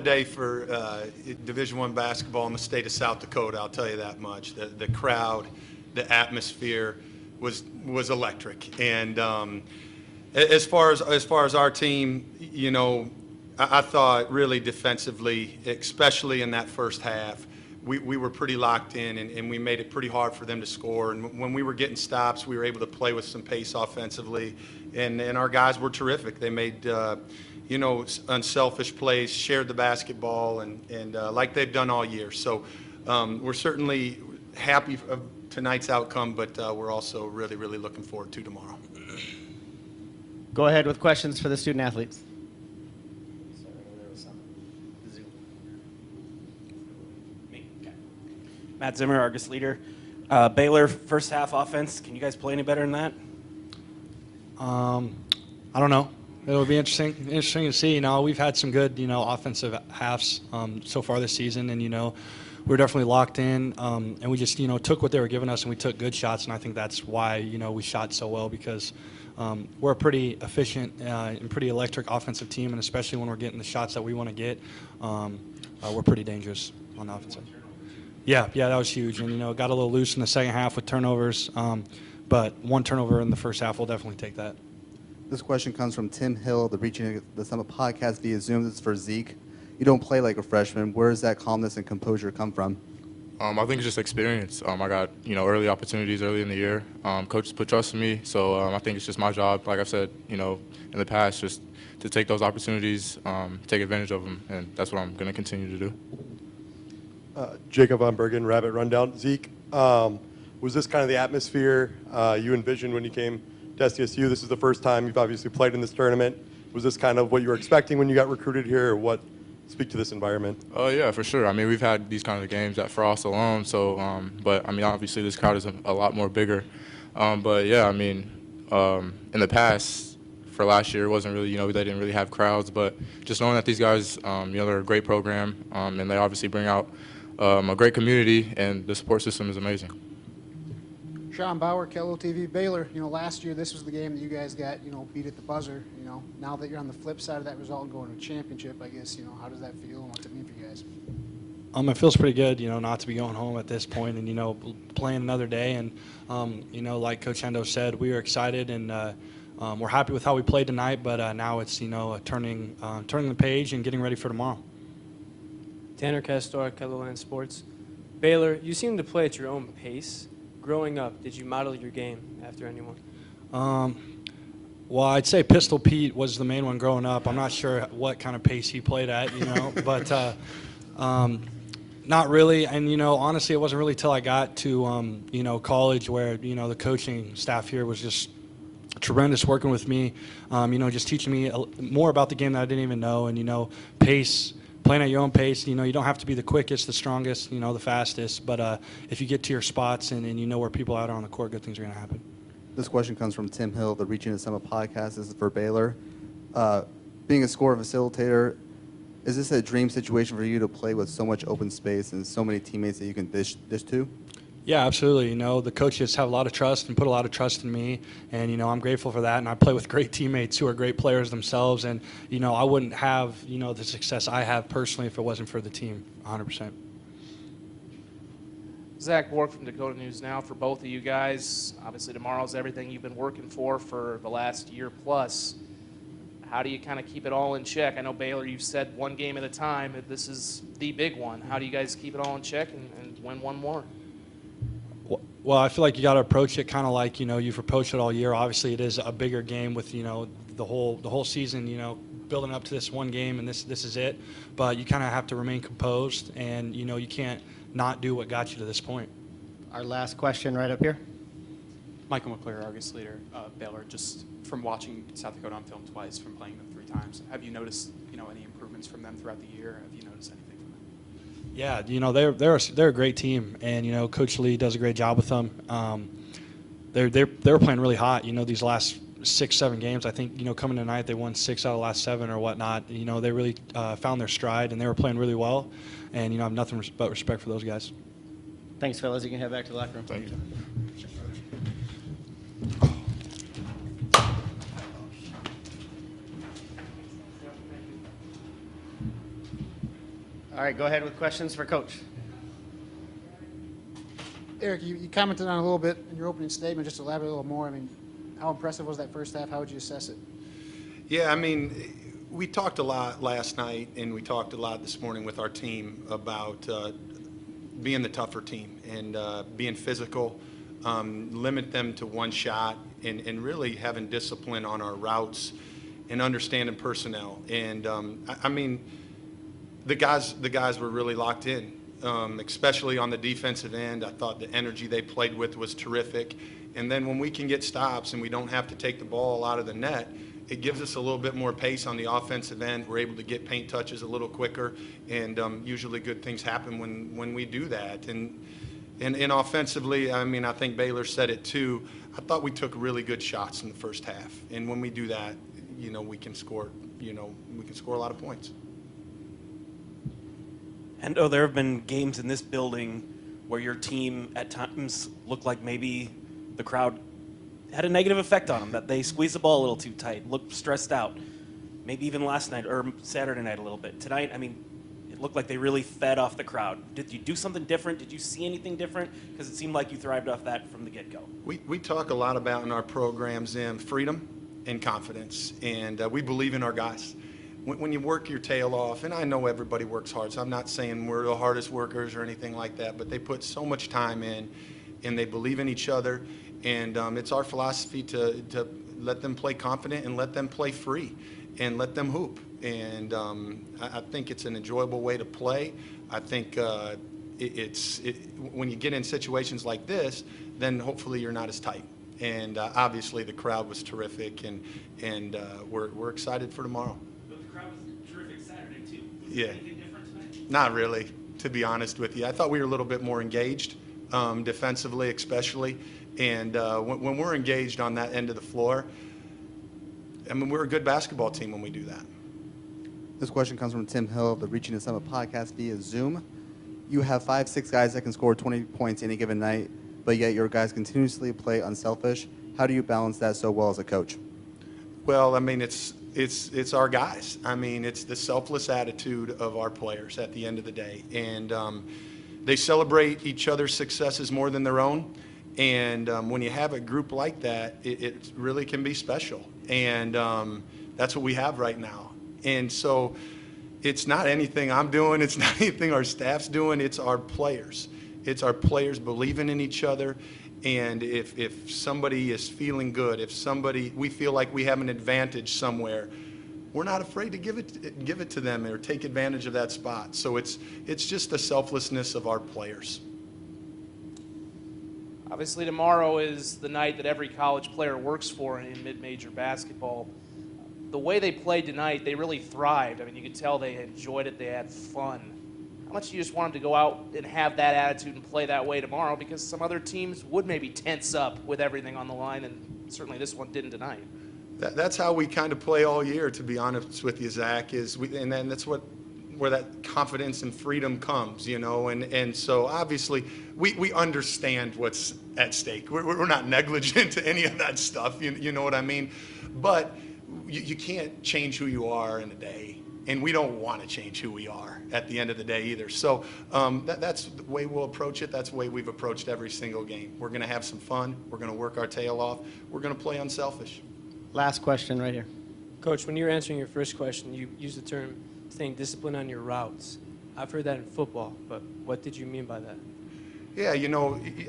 Day for Division I basketball in the state of South Dakota. I'll tell you that much. The crowd, the atmosphere was electric. And as far as our team, I thought really defensively, especially in that first half, we were pretty locked in, and we made it pretty hard for them to score. And when we were getting stops, we were able to play with some pace offensively, and our guys were terrific. They made unselfish plays, shared the basketball, and like they've done all year. So we're certainly happy of tonight's outcome, but we're also really, really looking forward to tomorrow. Go ahead with questions for the student athletes. Matt Zimmer, Argus leader. Baylor, first half offense. Can you guys play any better than that? I don't know. It'll be interesting to see. We've had some good, offensive halves so far this season, and we're definitely locked in, and we just, took what they were giving us, and we took good shots, and I think that's why, we shot so well, because we're a pretty efficient and pretty electric offensive team, and especially when we're getting the shots that we want to get, we're pretty dangerous on the offensive. Yeah, that was huge, and got a little loose in the second half with turnovers, but one turnover in the first half, we'll definitely take that. This question comes from Tim Hill, the Reaching the Summit podcast via Zoom. This is for Zeke. You don't play like a freshman. Where does that calmness and composure come from? I think it's just experience. I got early opportunities early in the year. Coaches put trust in me, so I think it's just my job. Like I've said, in the past, just to take those opportunities, take advantage of them, and that's what I'm going to continue to do. Jacob Von Bergen, Rabbit Rundown. Zeke, was this kind of the atmosphere you envisioned when you came to SDSU? This is the first time you've obviously played in this tournament. Was this kind of what you were expecting when you got recruited here, or what? Speak to this environment. Yeah, for sure. We've had these kind of games at Frost alone, so, but, obviously this crowd is a lot more bigger. But, yeah, in the past, for last year, it wasn't really, they didn't really have crowds, but just knowing that these guys, they're a great program, and they obviously bring out a great community, and the support system is amazing. Sean Bauer, Kello TV. Baylor, last year this was the game that you guys got, beat at the buzzer. Now that you're on the flip side of that result and going to a championship, I guess, how does that feel and what's it mean for you guys? It feels pretty good, not to be going home at this point and, playing another day. And, like Coach Endo said, we were excited and we're happy with how we played tonight. But now it's, turning the page and getting ready for tomorrow. Tanner Castor, Keloland Sports. Baylor, you seem to play at your own pace. Growing up, did you model your game after anyone? Well, I'd say Pistol Pete was the main one growing up. I'm not sure what kind of pace he played at, but not really. And, honestly, it wasn't really till I got to, college where, the coaching staff here was just tremendous working with me, just teaching me more about the game that I didn't even know. And, pace, playing at your own pace, you don't have to be the quickest, the strongest, the fastest. But if you get to your spots and you know where people out are on the court, good things are going to happen. This question comes from Tim Hill, the Reaching the Summit podcast. This is for Baylor. Being a score facilitator, is this a dream situation for you to play with so much open space and so many teammates that you can dish to? Yeah, absolutely. The coaches have a lot of trust and put a lot of trust in me, and I'm grateful for that. And I play with great teammates who are great players themselves, and I wouldn't have the success I have personally if it wasn't for the team. 100%. Zach Borg from Dakota News Now. For both of you guys, obviously tomorrow's everything you've been working for the last year plus. How do you kind of keep it all in check? I know Baylor, you've said one game at a time. This is the big one. How do you guys keep it all in check and win one more? Well, I feel like you got to approach it kind of like you've approached it all year. Obviously, it is a bigger game with the whole season building up to this one game, and this is it. But you kind of have to remain composed, and you can't not do what got you to this point. Our last question right up here. Michael McClure, Argus leader, Baylor. Just from watching South Dakota on film twice, from playing them 3 times, have you noticed any improvements from them throughout the year? Have you noticed anything from them? Yeah, they're a great team, and Coach Lee does a great job with them. They were playing really hot. These last 6-7 games. I think coming tonight they won 6 out of the last 7 or whatnot. They really found their stride and they were playing really well. And I have nothing but respect for those guys. Thanks, fellas. You can head back to the locker room. Thank you. All right, go ahead with questions for Coach. Eric, you commented on it a little bit in your opening statement. Just elaborate a little more. I mean, how impressive was that first half? How would you assess it? Yeah, I mean, we talked a lot last night, and we talked a lot this morning with our team about being the tougher team and being physical, limit them to one shot, and really having discipline on our routes and understanding personnel. And I mean, the guys were really locked in, especially on the defensive end. I thought the energy they played with was terrific. And then when we can get stops and we don't have to take the ball out of the net, it gives us a little bit more pace on the offensive end. We're able to get paint touches a little quicker, and usually good things happen when we do that. And offensively, I mean, I think Baylor said it too. I thought we took really good shots in the first half, and when we do that, we can score. We can score a lot of points. And there have been games in this building where your team at times looked like maybe the crowd had a negative effect on them, that they squeezed the ball a little too tight, looked stressed out. Maybe even last night or Saturday night a little bit. Tonight, I mean, it looked like they really fed off the crowd. Did you do something different? Did you see anything different? Because it seemed like you thrived off that from the get-go. We talk a lot about in our programs freedom and confidence, and we believe in our guys. When you work your tail off, and I know everybody works hard, so I'm not saying we're the hardest workers or anything like that, but they put so much time in, and they believe in each other, and it's our philosophy to let them play confident and let them play free and let them hoop. And I think it's an enjoyable way to play. I think when you get in situations like this, then hopefully you're not as tight. And obviously the crowd was terrific, and we're excited for tomorrow. But the crowd was terrific Saturday, too. Was Yeah. there anything different tonight? Not really, to be honest with you. I thought we were a little bit more engaged, defensively especially. And when we're engaged on that end of the floor, I mean, we're a good basketball team when we do that. This question comes from Tim Hill of the Reaching the Summit podcast via Zoom. You have 5-6 guys that can score 20 points any given night, but yet your guys continuously play unselfish. How do you balance that so well as a coach? Well, I mean, it's our guys. I mean, it's the selfless attitude of our players at the end of the day. And they celebrate each other's successes more than their own. And when you have a group like that, it really can be special. And that's what we have right now. And so it's not anything I'm doing. It's not anything our staff's doing. It's our players. It's our players believing in each other. And if somebody is feeling good, we feel like we have an advantage somewhere, we're not afraid to give it to them or take advantage of that spot. So it's just the selflessness of our players. Obviously, tomorrow is the night that every college player works for in mid-major basketball. The way they played tonight, they really thrived. I mean, you could tell they enjoyed it. They had fun. How much do you just want them to go out and have that attitude and play that way tomorrow? Because some other teams would maybe tense up with everything on the line, and certainly this one didn't tonight. That's how we kind of play all year, to be honest with you, Zach. And then that's where that confidence and freedom comes, And so obviously we understand what's at stake. We're not negligent to any of that stuff, you know what I mean? But you can't change who you are in a day, and we don't want to change who we are at the end of the day either. So that's the way we'll approach it. That's the way we've approached every single game. We're going to have some fun. We're going to work our tail off. We're going to play unselfish. Last question right here. Coach, when you were answering your first question, you used the term staying disciplined on your routes. I've heard that in football, but what did you mean by that? Yeah,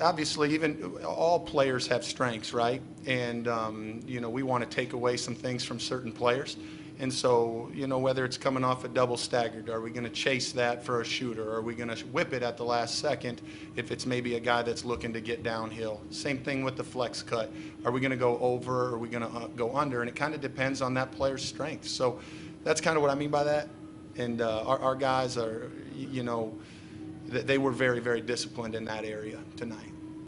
obviously, even all players have strengths, right? And, we want to take away some things from certain players. And so, whether it's coming off a double staggered, are we going to chase that for a shooter? Are we going to whip it at the last second if it's maybe a guy that's looking to get downhill? Same thing with the flex cut. Are we going to go over or are we going to go under? And it kind of depends on that player's strength. So that's kind of what I mean by that. And our guys are, they were very, very disciplined in that area tonight.